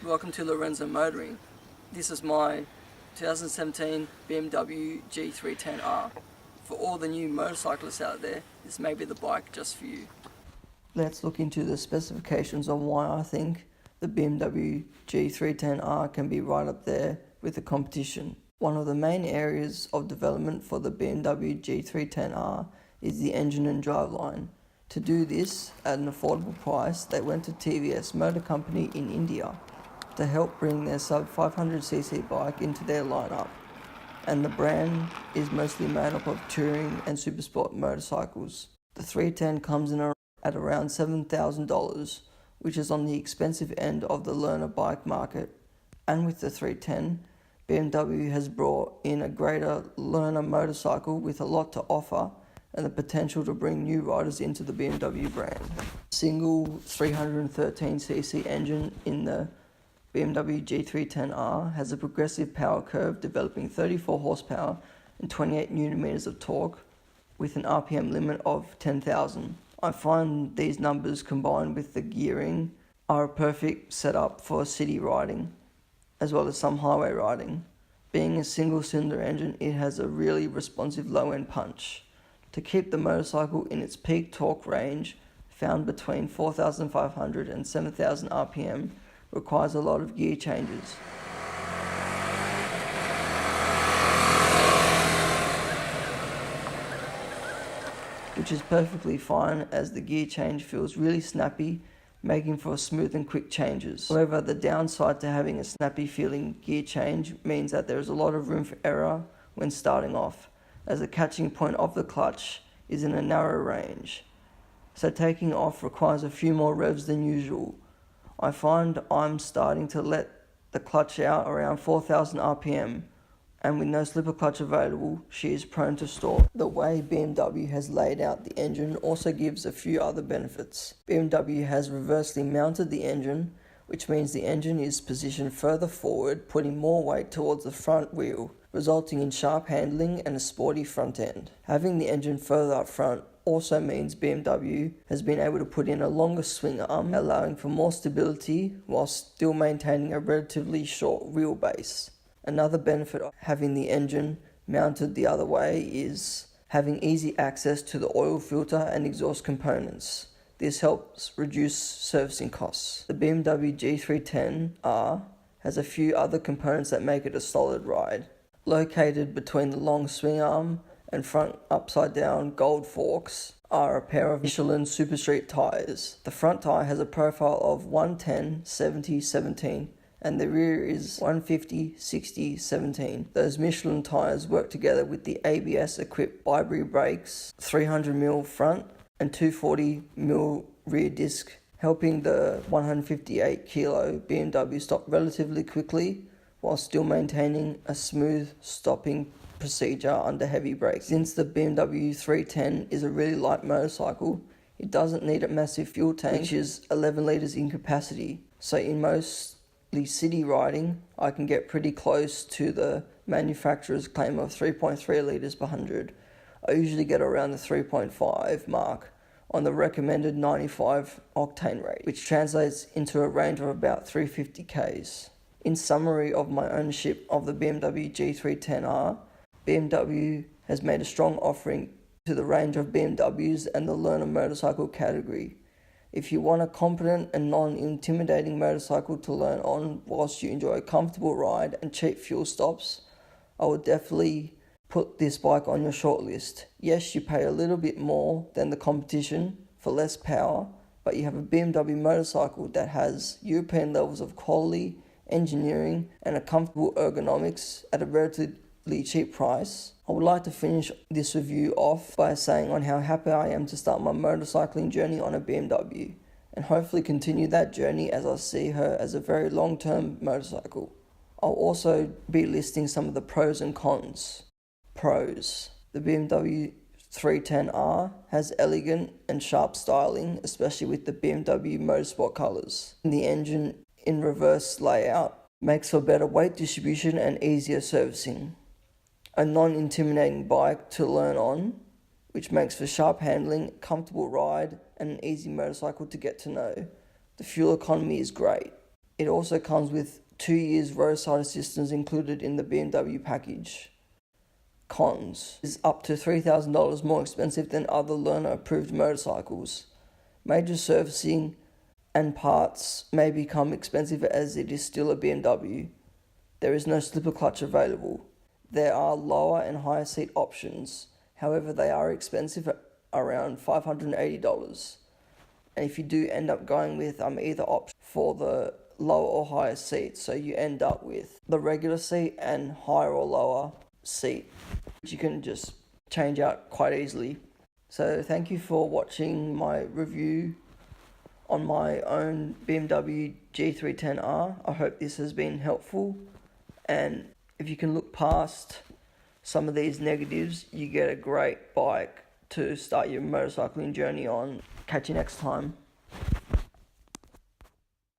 Welcome to Lorenzo Motoring. This is my 2017 BMW G310R. For all the new motorcyclists out there, this may be the bike just for you. Let's look into the specifications on why I think the BMW G310R can be right up there with the competition. One of the main areas of development for the BMW G310R is the engine and driveline. To do this at an affordable price, they went to TVS Motor Company in India to help bring their sub 500cc bike into their lineup. And the brand is mostly made up of touring and supersport motorcycles. The 310 comes in at around $7,000, which is on the expensive end of the learner bike market. And with the 310, BMW has brought in a greater learner motorcycle with a lot to offer and the potential to bring new riders into the BMW brand. Single 313cc engine in the BMW G310R has a progressive power curve developing 34 horsepower and 28 Nm of torque with an RPM limit of 10,000. I find these numbers combined with the gearing are a perfect setup for city riding as well as some highway riding. Being a single cylinder engine, it has a really responsive low end punch. To keep the motorcycle in its peak torque range, found between 4,500 and 7,000 RPM, requires a lot of gear changes. Which is perfectly fine as the gear change feels really snappy, making for smooth and quick changes. However, the downside to having a snappy feeling gear change means that there is a lot of room for error when starting off, as the catching point of the clutch is in a narrow range. So taking off requires a few more revs than usual. I find I'm starting to let the clutch out around 4,000 RPM, and with no slipper clutch available, she is prone to stall. The way BMW has laid out the engine also gives a few other benefits. BMW has reversely mounted the engine, which means the engine is positioned further forward, putting more weight towards the front wheel, resulting in sharp handling and a sporty front end. Having the engine further up front also means BMW has been able to put in a longer swing arm, allowing for more stability while still maintaining a relatively short wheelbase. Another benefit of having the engine mounted the other way is having easy access to the oil filter and exhaust components. This helps reduce servicing costs. The BMW G310R has a few other components that make it a solid ride. Located between the long swing arm and front upside-down gold forks are a pair of Michelin Super Street tyres. The front tyre has a profile of 110-70-17 and the rear is 150-60-17. Those Michelin tyres work together with the ABS-equipped Byberry brakes, 300mm front and 240mm rear disc, helping the 158kg BMW stop relatively quickly while still maintaining a smooth stopping procedure under heavy brakes. Since the BMW 310 is a really light motorcycle, it doesn't need a massive fuel tank, which is 11 litres in capacity. So in mostly city riding, I can get pretty close to the manufacturer's claim of 3.3 litres per 100. I usually get around the 3.5 mark on the recommended 95 octane rate, which translates into a range of about 350 k's. In summary of my ownership of the BMW G310R, BMW has made a strong offering to the range of BMWs and the learner motorcycle category. If you want a competent and non-intimidating motorcycle to learn on whilst you enjoy a comfortable ride and cheap fuel stops, I would definitely put this bike on your shortlist. Yes, you pay a little bit more than the competition for less power, but you have a BMW motorcycle that has European levels of quality, engineering and a comfortable ergonomics at a relatively cheap price. I would like to finish this review off by saying on how happy I am to start my motorcycling journey on a BMW and hopefully continue that journey as I see her as a very long-term motorcycle. I'll also be listing some of the pros and cons. Pros: the BMW 310R has elegant and sharp styling, especially with the BMW Motorsport colours. The engine in reverse layout makes for better weight distribution and easier servicing. A non-intimidating bike to learn on, which makes for sharp handling, comfortable ride, and an easy motorcycle to get to know. The fuel economy is great. It also comes with 2 years roadside assistance included in the BMW package. Cons is up to $3,000 more expensive than other learner-approved motorcycles. Major servicing and parts may become expensive as it is still a BMW. There is no slipper clutch available. There are lower and higher seat options. However, they are expensive at around $580. And if you do end up going with either option for the lower or higher seat, so you end up with the regular seat and higher or lower seat, which you can just change out quite easily. So thank you for watching my review on my own BMW G310R. I hope this has been helpful, and if you can look past some of these negatives, you get a great bike to start your motorcycling journey on. Catch you next time.